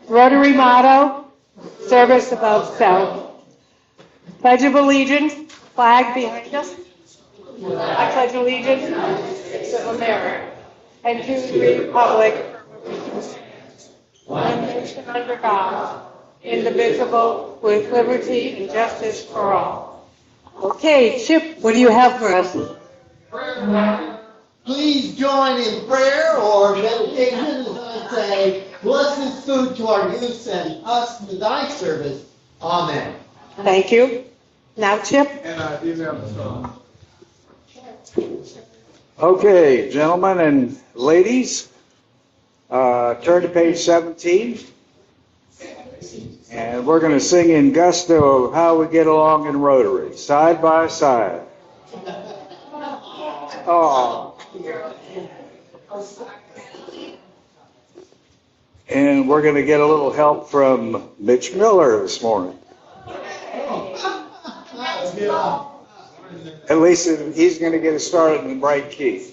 Rotary motto, service above self. Pledge of allegiance, flag behind us. I pledge allegiance to America and to the republic, one nation under God, indivisible, with liberty and justice for all. Okay, Chip, what do you have for us? Please join in prayer or meditation as I say, bless this food to our use and us to thy service. Amen. Thank you. Now, Chip. And email the song. Okay, gentlemen and ladies, turn to page 17. And we're going to sing in gusto of how we get along in Rotary, side by side. Oh. And we're going to get a little help from Mitch Miller this morning. At least he's going to get us started in the right key.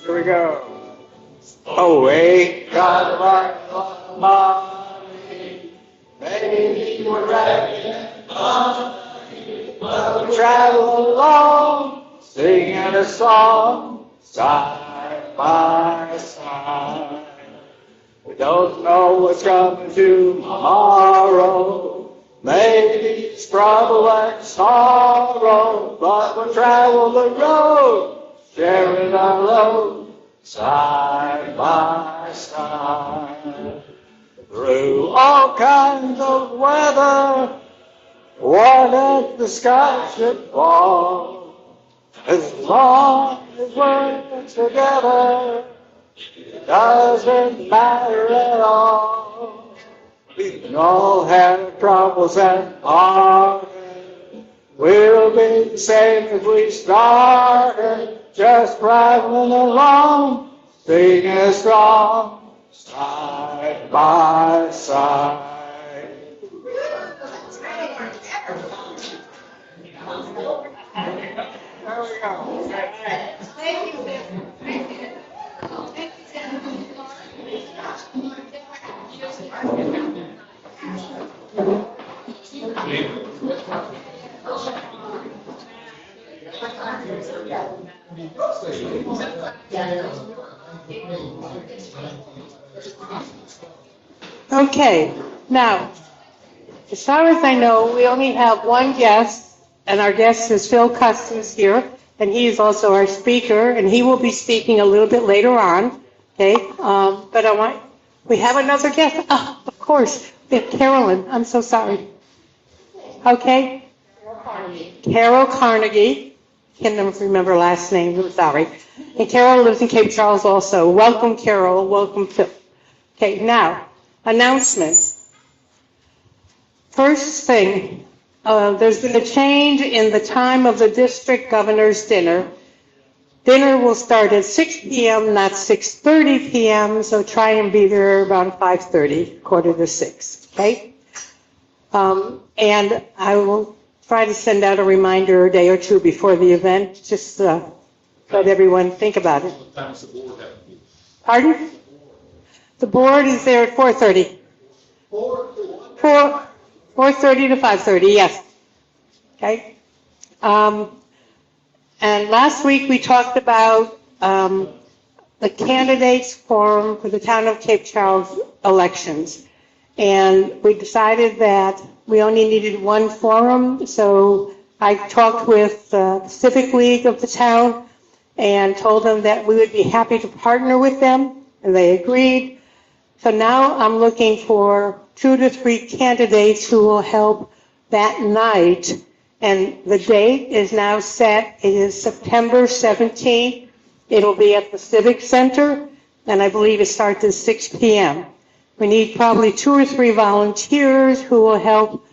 Here we go. Away, God of our money, maybe we're ready, but we travel along, singing a song, side by side. We don't know what's coming tomorrow, maybe it's trouble and sorrow, but we'll travel the road, sharing our load, side by side. Through all kinds of weather, what if the sky should fall? As long as we're together, it doesn't matter at all. We can all have troubles and heartache. We'll be the same as we started, just traveling along, singing a song, side by side. There we go. Thank you. Okay, now, as far as I know, we only have one guest, and our guest is Phil Custis here, and he is also our speaker, and he will be speaking a little bit later on, okay? But we have another guest. Oh, of course, we have Carolyn. I'm so sorry. Okay? Carol Carnegie. Can't remember last name. I'm sorry. And Carol lives in Cape Charles also. Welcome, Carol. Welcome, Phil. Okay, now, announcements. First thing, there's been a change in the time of the district governor's dinner. Dinner will start at 6 p.m., not 6:30 p.m., so try and be there around 5:30, 5:45, okay? And I will try to send out a reminder a day or two before the event, just let everyone think about it. What time does the board have to be? Pardon? The board is there at 4:30. 4:30 to 5:30, yes. Okay. And last week we talked about the candidates forum for the town of Cape Charles elections. And we decided that we only needed one forum, so I talked with the Civic League of the town and told them that we would be happy to partner with them, and they agreed. So now I'm looking for 2 to 3 candidates who will help that night, and the date is now set. It is September 17th. It'll be at the Civic Center, and I believe it starts at 6 p.m. We need probably 2 or 3 volunteers who will help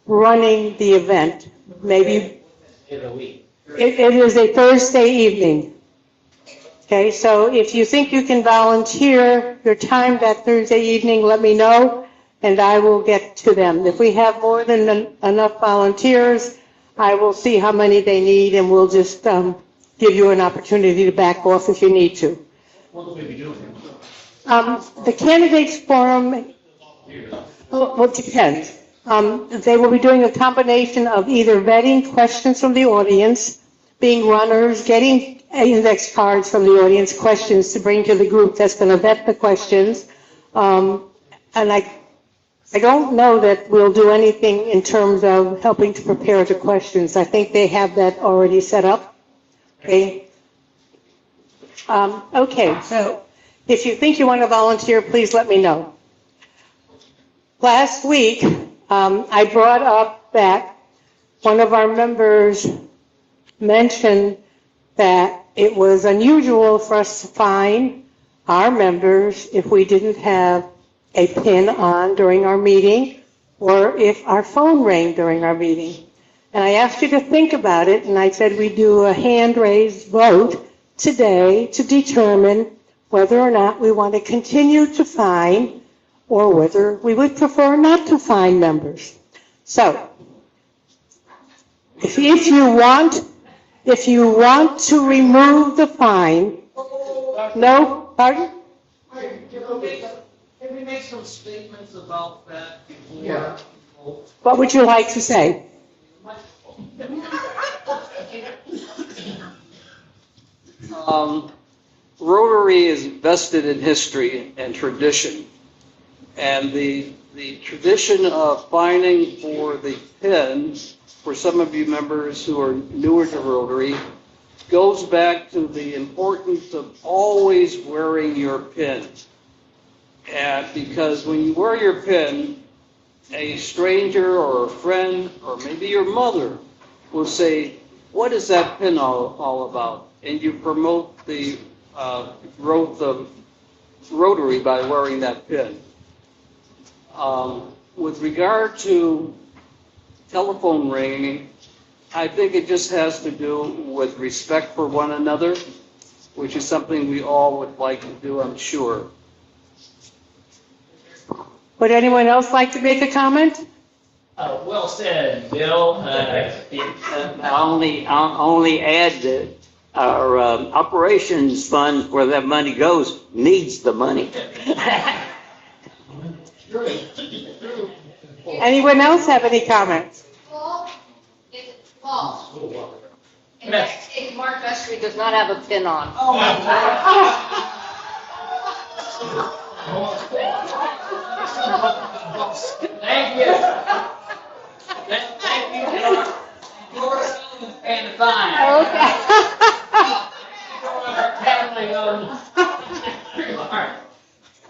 running the event. Maybe it is a Thursday evening. Okay, so if you think you can volunteer your time that Thursday evening, let me know, and I will get to them. If we have more than enough volunteers, I will see how many they need, and we'll just give you an opportunity to back off if you need to. What will we be doing? The candidates forum, well, it depends. They will be doing a combination of either vetting questions from the audience, being runners, getting index cards from the audience, questions to bring to the group that's going to vet the questions. And I don't know that we'll do anything in terms of helping to prepare the questions. I think they have that already set up. Okay. Okay, so if you think you want to volunteer, please let me know. Last week, I brought up that one of our members mentioned that it was unusual for us to fine our members if we didn't have a pin on during our meeting or if our phone rang during our meeting. And I asked you to think about it, and I said we do a hand-raised vote today to determine whether or not we want to continue to fine or whether we would prefer not to fine members. So, if you want to remove the fine, no, pardon? Can we make some statements about that before? What would you like to say? Rotary is vested in history and tradition, and the tradition of fining for the pin, for some of you members who are newer to Rotary, goes back to the importance of always wearing your pin. And because when you wear your pin, a stranger or a friend or maybe your mother will say, "What is that pin all about?" And you promote the growth of Rotary by wearing that pin. With regard to telephone ringing, I think it just has to do with respect for one another, which is something we all would like to do, I'm sure. Would anyone else like to make a comment? Well said, Bill. I'll only add that our operations fund, where that money goes, needs the money. Anyone else have any comments? False. In next case, Mark Vestry does not have a pin on. Oh my God. Thank you. Thank you, George. George is paying the fine. Okay.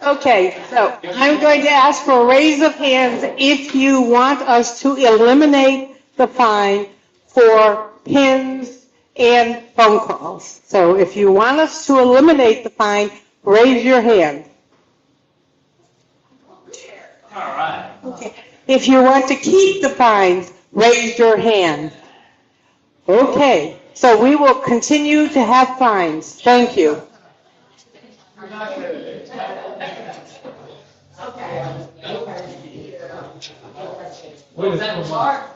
Okay, so I'm going to ask for a raise of hands if you want us to eliminate the fine for pins and phone calls. So if you want us to eliminate the fine, raise your hand. All right. Okay. If you want to keep the fines, raise your hand. Okay, so we will continue to have fines. Thank you. What is that, Mark?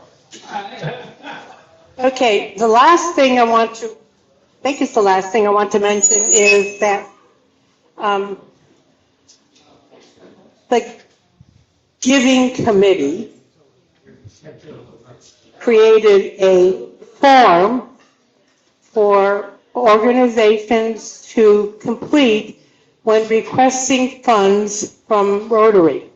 Okay, the last thing I think it's the last thing I want to mention is that the giving committee created a form for organizations to complete when requesting funds from Rotary.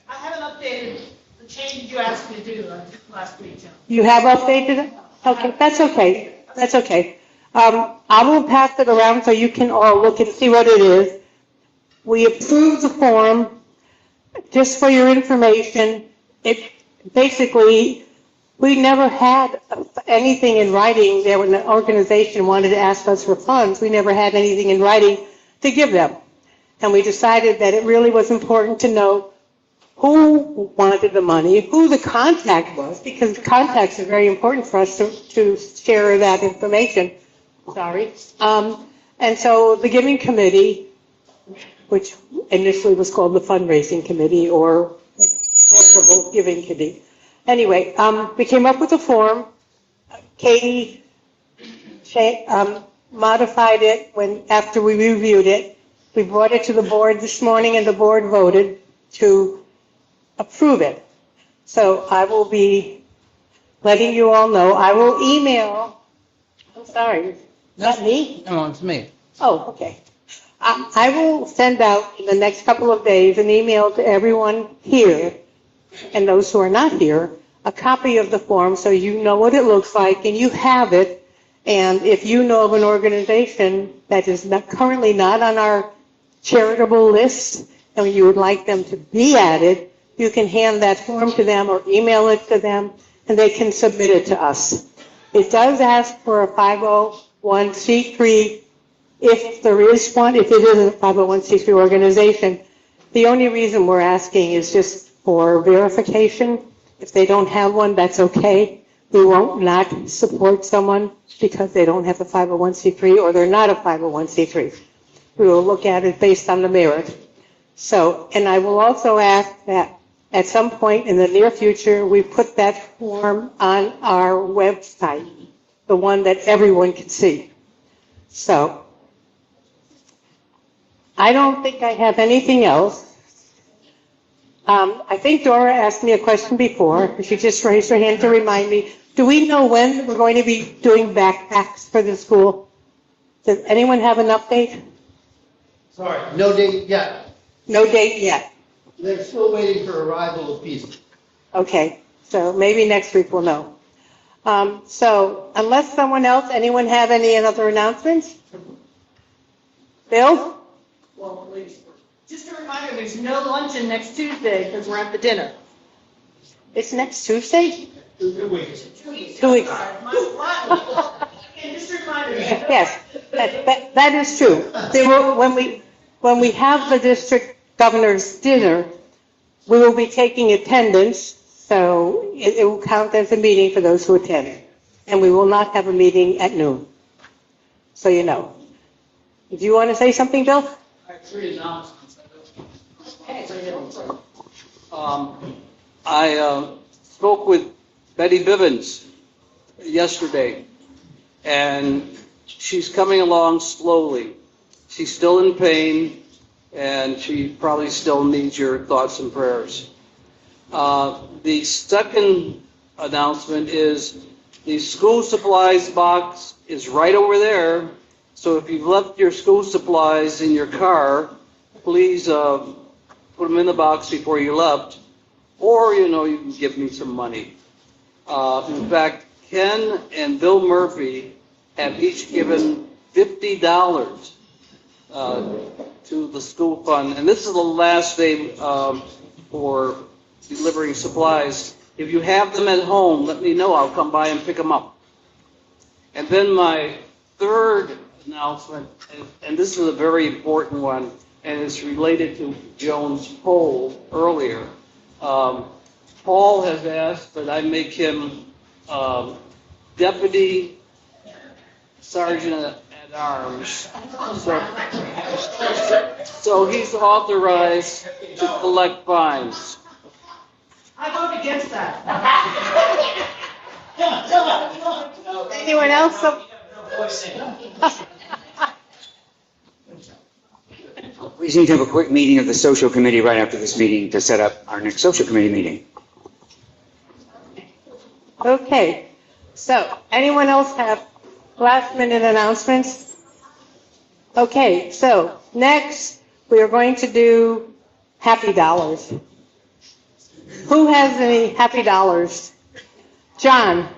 I haven't updated the changes you asked me to do last week, Tim. You have updated it? Okay, that's okay. That's okay. I will pass it around so you can all look and see what it is. We approved the form. Just for your information, it basically, we never had anything in writing that when an organization wanted to ask us for funds, we never had anything in writing to give them. And we decided that it really was important to know who wanted the money, who the contact was, because contacts are very important for us to share that information. Sorry. And so the giving committee, which initially was called the fundraising committee or charitable giving committee. Anyway, we came up with a form. Katie modified it after we reviewed it. We brought it to the board this morning, and the board voted to approve it. So I will be letting you all know. I will email. I'm sorry. Is that me? No, it's me. Oh, okay. I will send out in the next couple of days an email to everyone here and those who are not here, a copy of the form so you know what it looks like and you have it. And if you know of an organization that is currently not on our charitable list and you would like them to be added, you can hand that form to them or email it to them and they can submit it to us. It does ask for a 501c3 if there is one, if it is a 501c3 organization. The only reason we're asking is just for verification. If they don't have one, that's okay. We won't not support someone because they don't have a 501c3 or they're not a 501c3. We will look at it based on the merit. So, and I will also ask that at some point in the near future, we put that form on our website, the one that everyone can see. So, I don't think I have anything else. I think Dora asked me a question before. She just raised her hand to remind me. Do we know when we're going to be doing backpacks for the school? Does anyone have an update? Sorry, no date yet. No date yet. They're still waiting for arrival of pieces. Okay, so maybe next week we'll know. So unless anyone have any other announcements? Bill? Well, please. Just a reminder, there's no luncheon next Tuesday because we're at the dinner. It's next Tuesday? 2 weeks. 2 weeks. And just a reminder. Yes, that is true. When we have the district governor's dinner, we will be taking attendance, so it will count as a meeting for those who attend. And we will not have a meeting at noon. So you know. Do you want to say something, Bill? I have 3 announcements. I spoke with Betty Bivens yesterday, and she's coming along slowly. She's still in pain, and she probably still needs your thoughts and prayers. The second announcement is the school supplies box is right over there. So if you've left your school supplies in your car, please put them in the box before you left, or you can give me some money. In fact, Ken and Bill Murphy have each given $50 to the school fund, and this is the last day for delivering supplies. If you have them at home, let me know. I'll come by and pick them up. And then my third announcement, and this is a very important one, and it's related to Joan's poll earlier. Paul has asked that I make him Deputy Sergeant at Arms. So he's authorized to collect fines. I vote against that. Anyone else? We just need to have a quick meeting of the social committee right after this meeting to set up our next social committee meeting. Okay, so anyone else have last minute announcements? Okay, so next we are going to do Happy Dollars. Who has any Happy Dollars? John.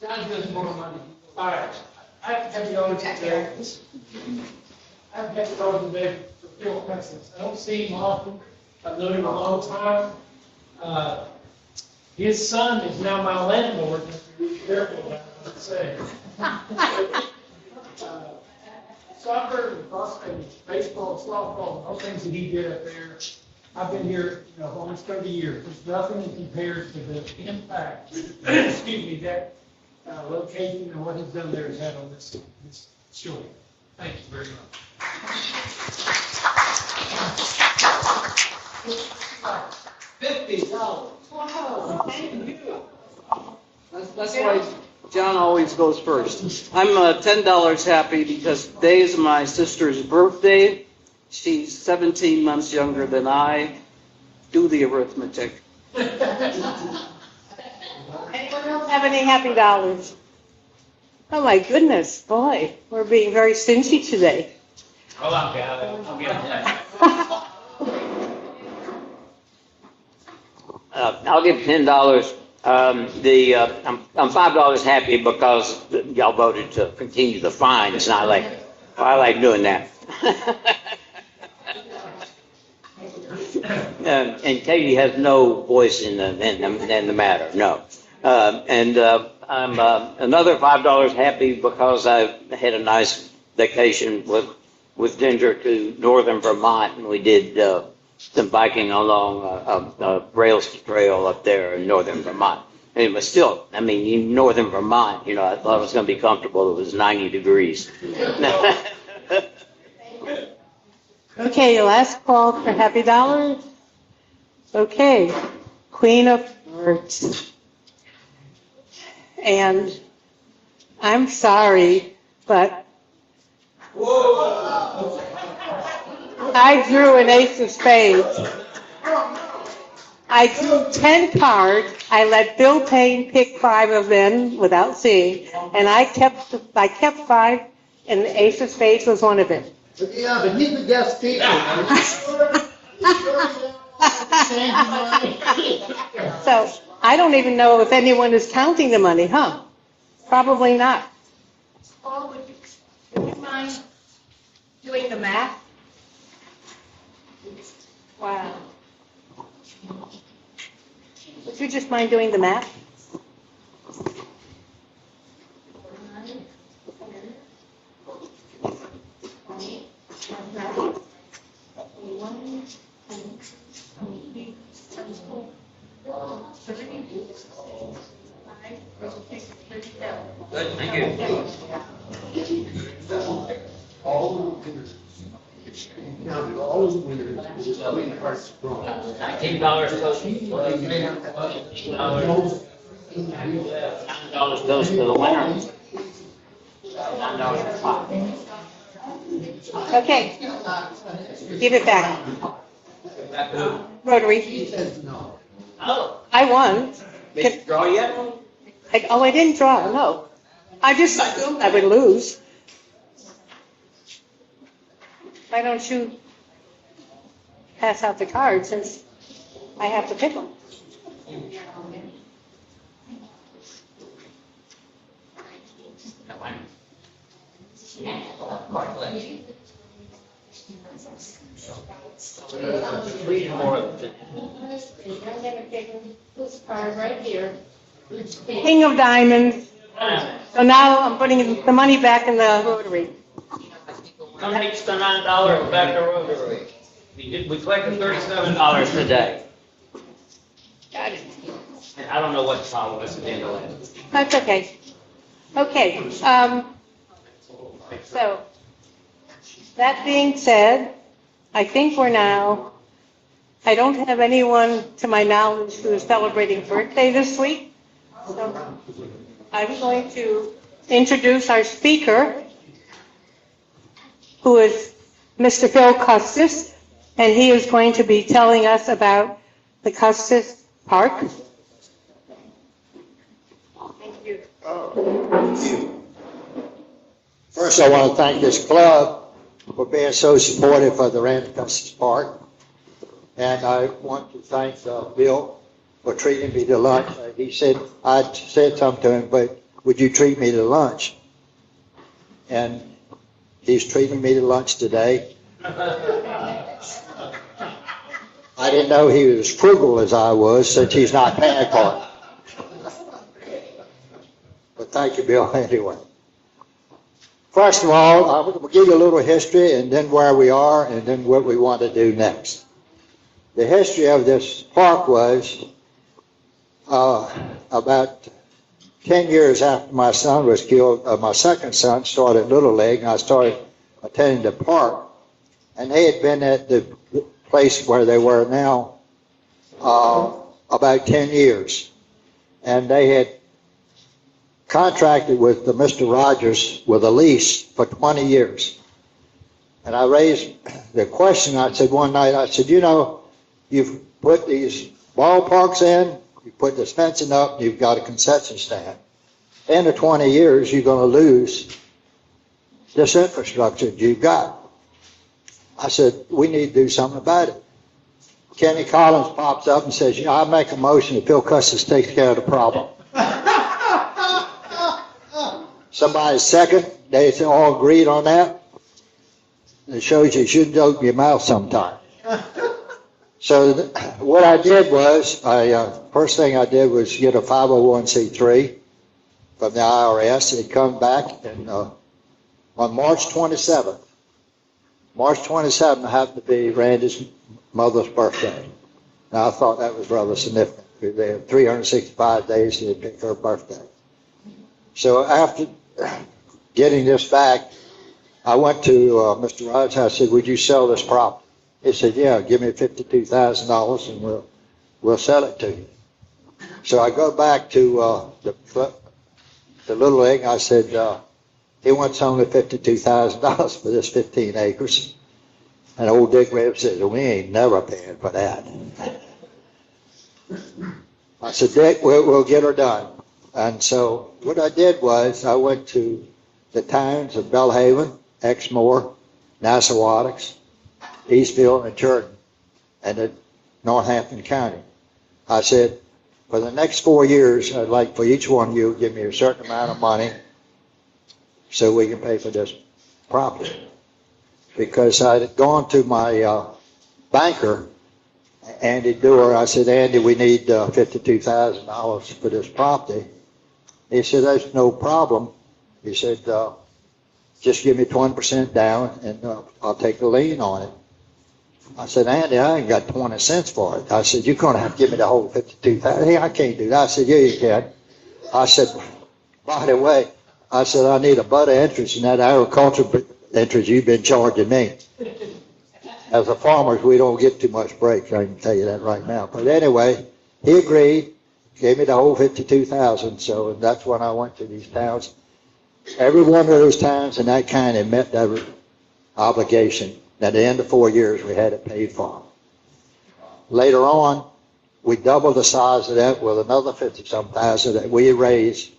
John gives more money. All right. I have Happy Dollars today. I have Happy Dollars today for Phil Pencils. I don't see him often. I've known him a long time. His son is now my landlord. You have to be careful about what I say. Soccer, and baseball, softball, all things that he did up there. I've been here, almost 30 years. There's nothing that compares to the impact, that location and what his done there has had on this children. Thank you very much. $50. That's why John always goes first. I'm $10 happy because today's my sister's birthday. She's 17 months younger than I. Do the arithmetic. Anyone else have any happy dollars? Oh my goodness, boy, we're being very stingy today. Hold on, Calvin. I'll get it. I'll give $10. I'm $5 happy because y'all voted to continue the fine. It's not like, I like doing that. And Katie has no voice in the matter, no. I'm another $5 happy because I had a nice vacation with Ginger to northern Vermont, and we did some biking along a rails trail up there in northern Vermont. And it was still, I mean, in northern Vermont, you know, I thought it was going to be comfortable. It was 90 degrees. Okay, last call for happy dollars. Okay, Queen of Hearts. And I'm sorry, but I drew an ace of spades. I drew 10 cards. I let Bill Payne pick 5 of them without seeing, and I kept 5, and the ace of spades was one of them. Yeah, but he's the guest speaker. So I don't even know if anyone is counting the money, huh? Probably not. Paul, would you mind doing the math? Wow. Would you just mind doing the math? Thank you. Counted all the winners. Queen of Hearts strong. $19 goes to $9 goes to the winner. $9 to 5. Okay. Give it back. Rotary. He says no. Oh, I won. did you draw yet? I didn't draw, no. I just assumed I would lose. Why don't you pass out the cards since I have to pick them? Read more of it. I'm going to pick this card right here. King of Diamonds. So now I'm putting the money back in the Rotary. Come take the $9 back to Rotary. We collected $37 today. Got it. And I don't know what the problem was at the end of that. That's okay. Okay, so, that being said, I think we're now, I don't have anyone to my knowledge who is celebrating birthday this week. So I'm going to introduce our speaker, who is Mr. Phil Custis, and he is going to be telling us about the Custis Park. Thank you. First, I want to thank this club for being so supportive of the Randy Custis Park. And I want to thank Bill for treating me to lunch. He said, I said something to him, but would you treat me to lunch? And he's treating me to lunch today. I didn't know he was as frugal as I was since he's not paying for it. But thank you, Bill, anyway. First of all, I'm going to give you a little history and then where we are and then what we want to do next. The history of this park was about 10 years after my son was killed, my second son started Little League, and I started attending the park. and they had been at the place where they were now about 10 years. And they had contracted with Mr. Rogers with a lease for 20 years. And I raised the question, I said one night, I said, you know, you've put these ballparks in, you put this fencing up, you've got a concession stand. In the 20 years, you're going to lose this infrastructure that you've got. I said, we need to do something about it. Kenny Collins pops up and says, you know, I make a motion that Phil Custis takes care of the problem. Somebody second, they all agreed on that. It shows you shouldn't open your mouth sometime. So what I did was, first thing I did was get a 501c3 from the IRS. It come back and on March 27th. March 27th happened to be Randy's mother's birthday. Now I thought that was rather significant. They had 365 days to pick her birthday. So after getting this back, I went to Mr. Rogers. I said, would you sell this property? He said, yeah, give me $52,000 and we'll sell it to you. So I go back to the Little League. I said, he wants only $52,000 for this 15 acres. And old Dick Webb said, we ain't never paying for that. I said, Dick, we'll get her done. And so what I did was I went to the towns of Belhaven, Exmoor, Nassauwattucks, Eastville, and Churton, and in Northampton County. I said, for the next 4 years, I'd like for each one of you to give me a certain amount of money so we can pay for this property. Because I had gone to my banker, Andy Dewar. I said, Andy, we need $52,000 for this property. He said, that's no problem. He said, just give me 20% down and I'll take the lien on it. I said, Andy, I ain't got 20 cents for it. I said, you're going to have to give me the whole $52,000. Hey, I can't do that. I said, yeah, you can. I said, by the way, I said, I need a butt of interest in that agricultural interest you've been charging me. As a farmer, we don't get too much breaks. I can tell you that right now. But anyway, he agreed, gave me the whole $52,000. So that's when I went to these towns. Every one of those towns in that county met that obligation. At the end of 4 years, we had it paid for. Later on, we doubled the size of that with another 50-some thousand that we raised.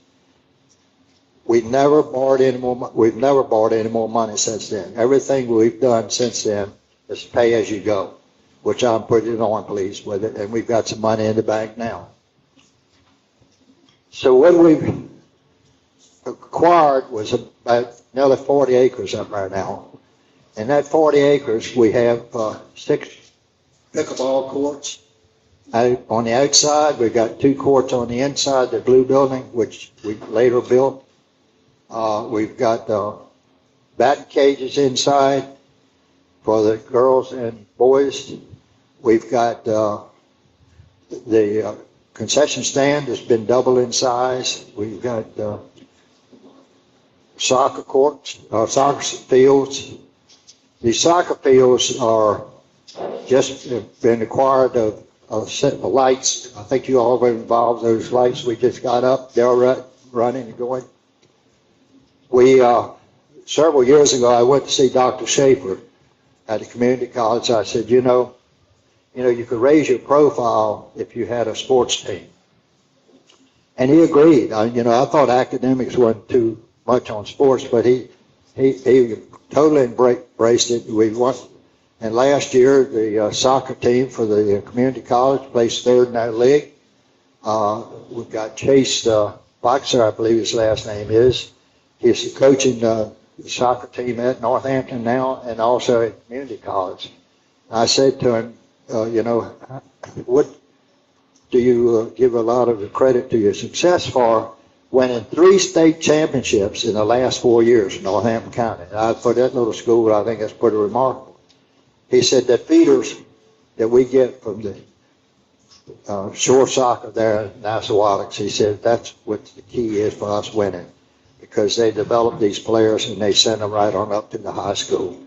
We've never borrowed any more money since then. Everything we've done since then is pay as you go, which I'm pretty darn pleased with it, and we've got some money in the bank now. So what we've acquired was about nearly 40 acres up there now. In that 40 acres, we have 6 pickleball courts. On the outside, we've got 2 courts on the inside, the blue building, which we later built. We've got batting cages inside for the girls and boys. We've got the concession stand has been doubled in size. We've got soccer courts, soccer fields. These soccer fields are just been acquired of a set of lights. I think you all were involved. Those lights we just got up, they're running and going. We several years ago, I went to see Dr. Schaefer at the community college. I said, you know, you could raise your profile if you had a sports team. And he agreed. I thought academics weren't too much on sports, but he totally embraced it. We won, and last year the soccer team for the community college placed 3rd in that league. We've got Chase Boxer, I believe his last name is. He's coaching the soccer team at Northampton now, and also at community college. I said to him, what do you give a lot of the credit to your success for? Winning 3 state championships in the last 4 years in Northampton County. For that little school, I think that's pretty remarkable. He said that feeders that we get from the shore soccer there in Nassauwattucks, he said that's what the key is for us winning, because they develop these players and they send them right on up to the high school.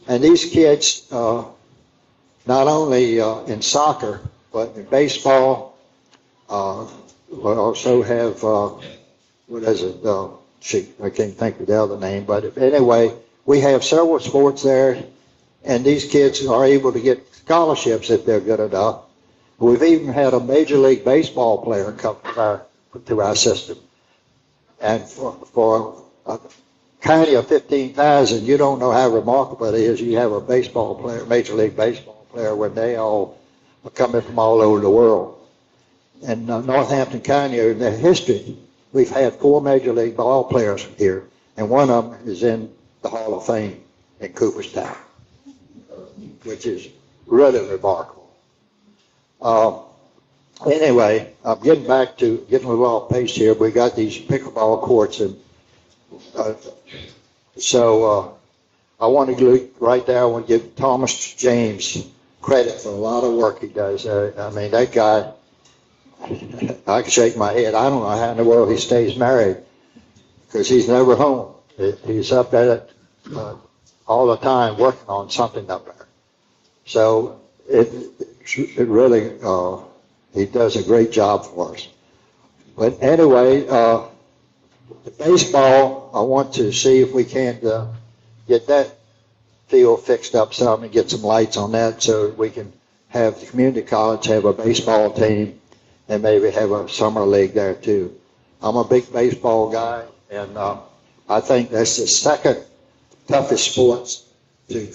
And these kids, not only in soccer, but in baseball, we also have, what is it? I can't think of the other name, but anyway, we have several sports there, and these kids are able to get scholarships if they're good enough. We've even had a Major League Baseball player come to our system. And for a county of 15,000, you don't know how remarkable it is. You have a baseball player, Major League Baseball player, when they all are coming from all over the world. In Northampton County, in their history, we've had 4 Major League ball players here, and one of them is in the Hall of Fame in Cooperstown, which is really remarkable. Anyway, I'm getting back to getting a little off pace here. We got these pickleball courts, and so I want to go right there. I want to give Thomas James credit for a lot of work he does. I mean, that guy, I can shake my head. I don't know how in the world he stays married, because he's never home. He's up at it all the time working on something up there. So it really, he does a great job for us. But anyway, the baseball, I want to see if we can't get that field fixed up some and get some lights on that so we can have the community college have a baseball team and maybe have a summer league there too. I'm a big baseball guy, and I think that's the second toughest sports to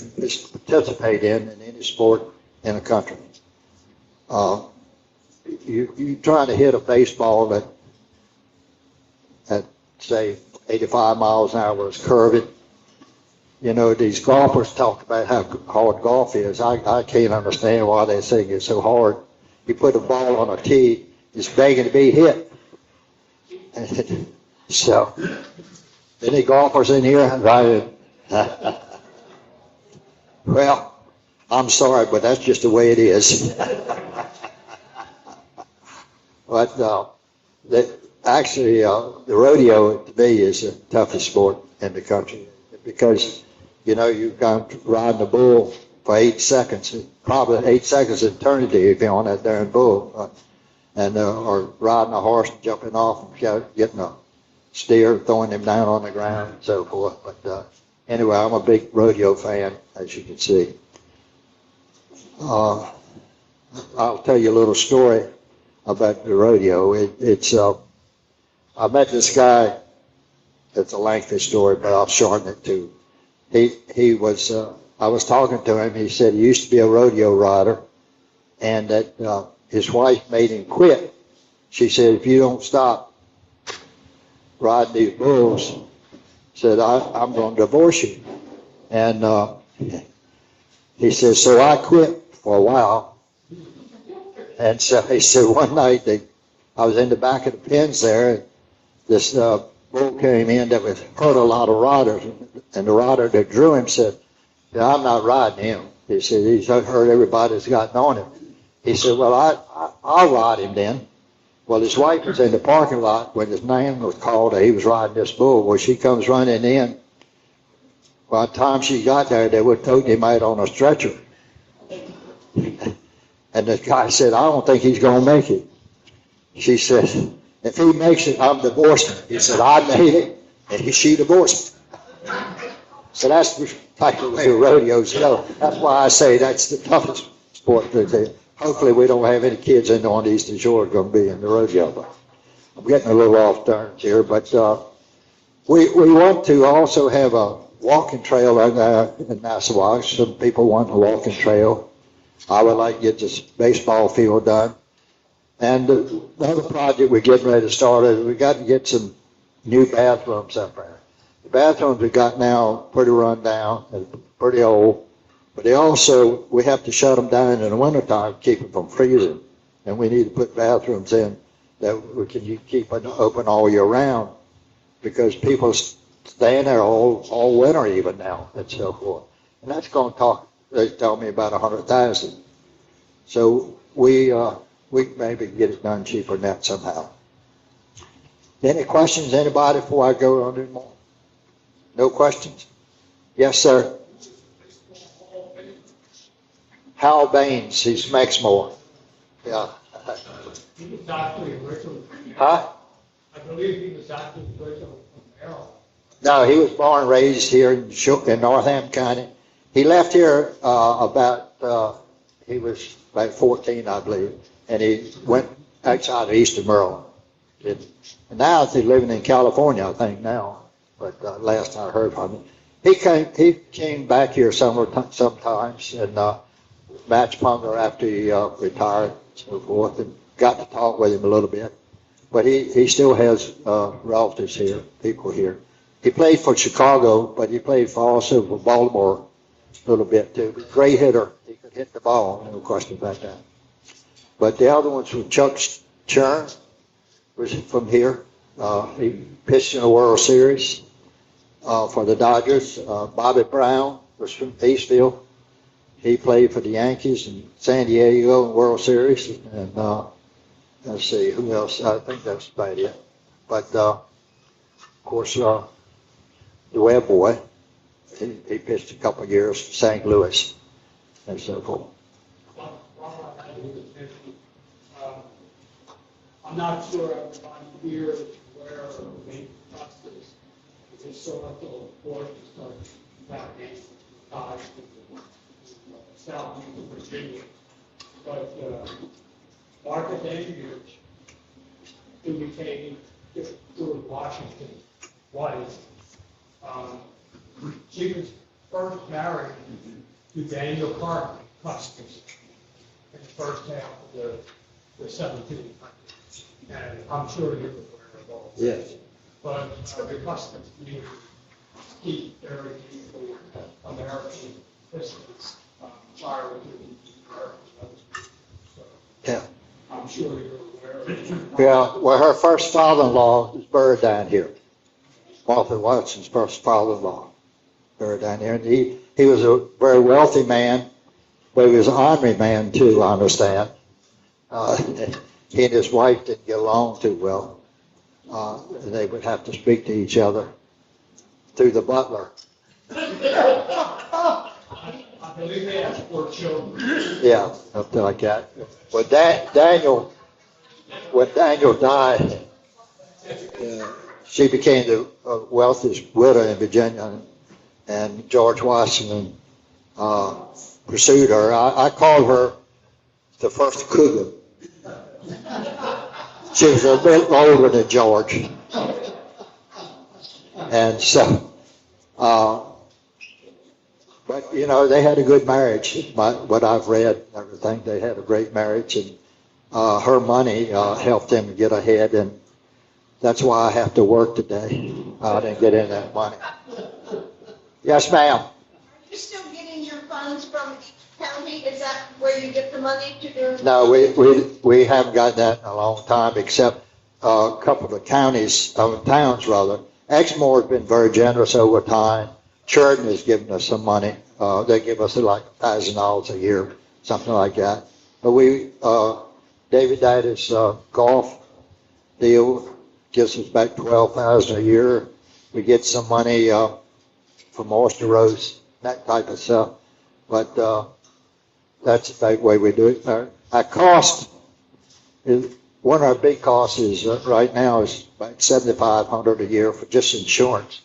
participate in any sport in the country. You trying to hit a baseball at say 85 miles an hour is curving. You know, these golfers talk about how hard golf is. I can't understand why they think it's so hard. You put a ball on a tee, it's begging to be hit. So, any golfers in here? Well, I'm sorry, but that's just the way it is. But actually, the rodeo to me is the toughest sport in the country, because, you know, you've got riding a bull for 8 seconds, probably 8 seconds eternity if you're on that darn bull, or riding a horse and jumping off and getting a steer, throwing him down on the ground and so forth. But anyway, I'm a big rodeo fan, as you can see. I'll tell you a little story about the rodeo. I met this guy. It's a lengthy story, but I'll shorten it too. He was, I was talking to him. He said he used to be a rodeo rider, and that his wife made him quit. She said, if you don't stop riding these bulls, said, I'm going to divorce you. And he said, so I quit for a while. And so he said, one night I was in the back of the pens there, and this bull came in that was hurt a lot of riders, and the rider that drew him said, yeah, I'm not riding him. He said, he's hurt everybody that's gotten on him. He said, well, I'll ride him then. Well, his wife was in the parking lot when his name was called that he was riding this bull. Well, she comes running in. By the time she got there, they would tote him out on a stretcher. And the guy said, I don't think he's going to make it. She said, if he makes it, I'm divorcing him. He said, I made it, and she divorced him. So that's the type of way rodeos go. That's why I say that's the toughest sport. Hopefully we don't have any kids in on the Eastern Shore going to be in the rodeo. But I'm getting a little off turns here, but we want to also have a walking trail in Nassau. Some people want a walking trail. I would like to get this baseball field done. And the other project we're getting ready to start is we got to get some new bathrooms up there. The bathrooms we got now pretty run down and pretty old, but we have to shut them down in the wintertime to keep them from freezing. And we need to put bathrooms in that we can keep open all year round, because people stay in there all winter even now and so forth. And that's going to they tell me about 100,000. So we maybe get it done cheaper than that somehow. Any questions, anybody, before I go on anymore? No questions? Yes, sir. Hal Baines, he's from Exmoor. Yeah. He was actually originally, Huh? I believe he was actually originally from Maryland. No, he was born and raised here in Northampton County. He left here he was about 14, I believe, and he went outside of Eastern Maryland. And now he's living in California, I think now, but last I heard from him. He came back here sometimes and matched Punger after he retired and so forth, and got to talk with him a little bit. But he still has relatives here, people here. He played for Chicago, but he played also for Baltimore a little bit too. Great hitter. He could hit the ball, no question about that. But the other ones were Chuck Churn, was from here. He pitched in the World Series for the Dodgers. Bobby Brown was from Eastville. He played for the Yankees in San Diego in the World Series. And let's see, who else? I think that's about it. But, of course, the Webb boy, he pitched a couple of years for St. Louis and so forth. I'm not sure everybody here is aware of the main process. It's so much of a board to start back ties to Southeast Virginia. But Martha Dandridge, who became George Washington's wife, she was first married to Daniel Custis in the first half of the 1700s. And I'm sure you're aware of all this. Yes. But the Custis community keep very deeply American histories prior to the American. So Yeah. I'm sure you're aware of it. Yeah, well, her first father-in-law is buried down here. Martha Watson's first father-in-law buried down here. And he was a very wealthy man, but he was an ornery man too, I understand. He and his wife didn't get along too well. And they would have to speak to each other through the butler. I believe they have 4 children. Yeah, something like that. When Daniel died, she became the wealthiest widow in Virginia, and George Washington pursued her. I called her the first cougar. She was a bit older than George. And so, but, you know, they had a good marriage. What I've read and everything, they had a great marriage. And her money helped them get ahead. And that's why I have to work today. I didn't get in that money. Yes, ma'am. Are you still getting your funds from each county? Is that where you get the money to do? No, we haven't gotten that in a long time, except a couple of the towns rather. Exmoor has been very generous over time. Churton has given us some money. They give us like $1,000 a year, something like that. But David Dyer's golf deal gives us back $12,000 a year. We get some money from Oyster Rose, that type of stuff. But that's the way we do it. Our cost is, one of our big costs is right now is about $7,500 a year for just insurance.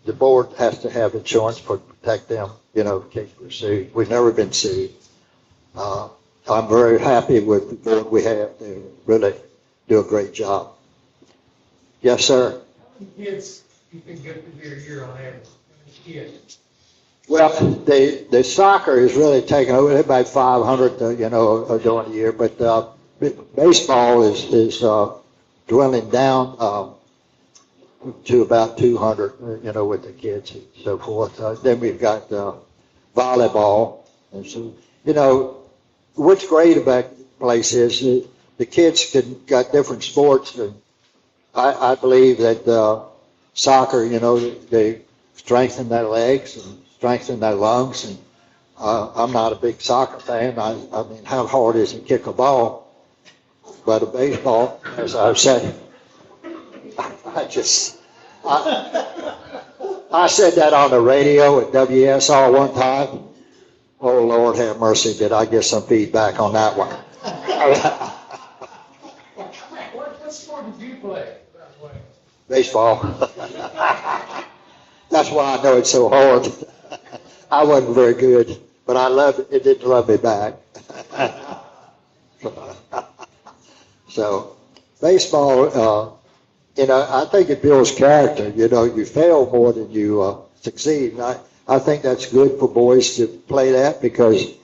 The board has to have insurance to protect them, you know, in case we're sued. We've never been sued. I'm very happy with the board we have. They really do a great job. Yes, sir. How many kids you can get to be a year on average? How many kids? Well, the soccer is really taking over. About 500, during the year. But baseball is dwindling down to about 200, with the kids and so forth. Then we've got volleyball. And so, what's great about the place is the kids got different sports. And I believe that soccer, they strengthen their legs and strengthen their lungs. And I'm not a big soccer fan. I mean, how hard is it to kick a ball? But a baseball, as I've said, I said that on the radio at WSR one time. Oh, Lord have mercy, did I get some feedback on that one? What sport did you play, by the way? Baseball. That's why I know it's so hard. I wasn't very good, but I loved it. It didn't love me back. So, baseball, I think it builds character. You fail more than you succeed. And I think that's good for boys to play that because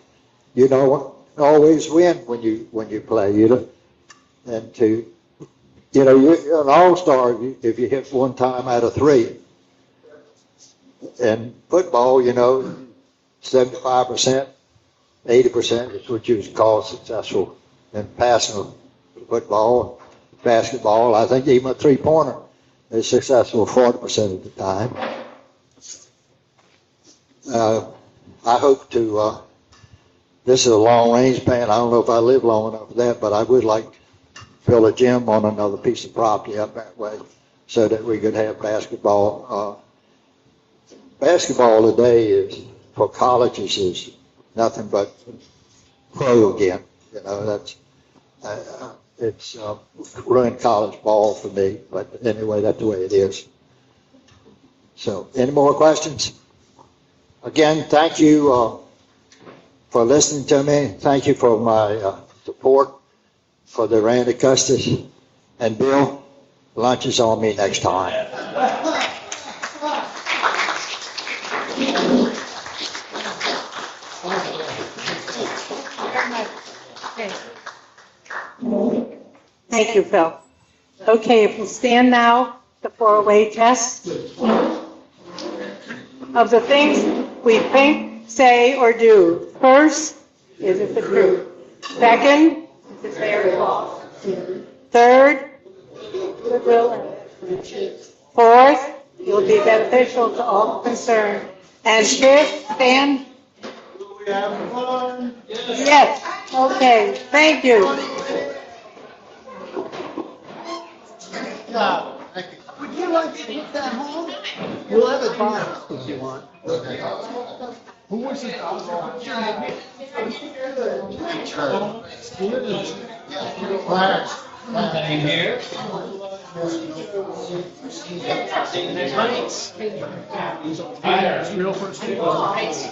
you don't always win when you play. And you're an all-star if you hit one time out of three. And football, 75%, 80% is what you would call successful in passing football. Basketball, I think even a three-pointer is successful 40% of the time. I hope to, this is a long-range plan. I don't know if I live long enough for that, but I would like to build a gym on another piece of property up that way so that we could have basketball. Basketball today is, for colleges, is nothing but pro again. It's ruined college ball for me, but anyway, that's the way it is. So, any more questions? Again, thank you for listening to me. Thank you for my support for the Randy Custis. And Bill, lunch is on me next time. Thank you, Phil. Okay, if we'll stand now, the 408 test. Of the things we think, say, or do, first, is it the truth? Second, is it fair or false? Third, goodwill. Fourth, it will be beneficial to all concerned. And fifth, stand. We have fun. Yes, okay, thank you. Would you like to take that home? We'll have it boxed if you want. Who was it? Clarence. Here. Real first name. Clarence.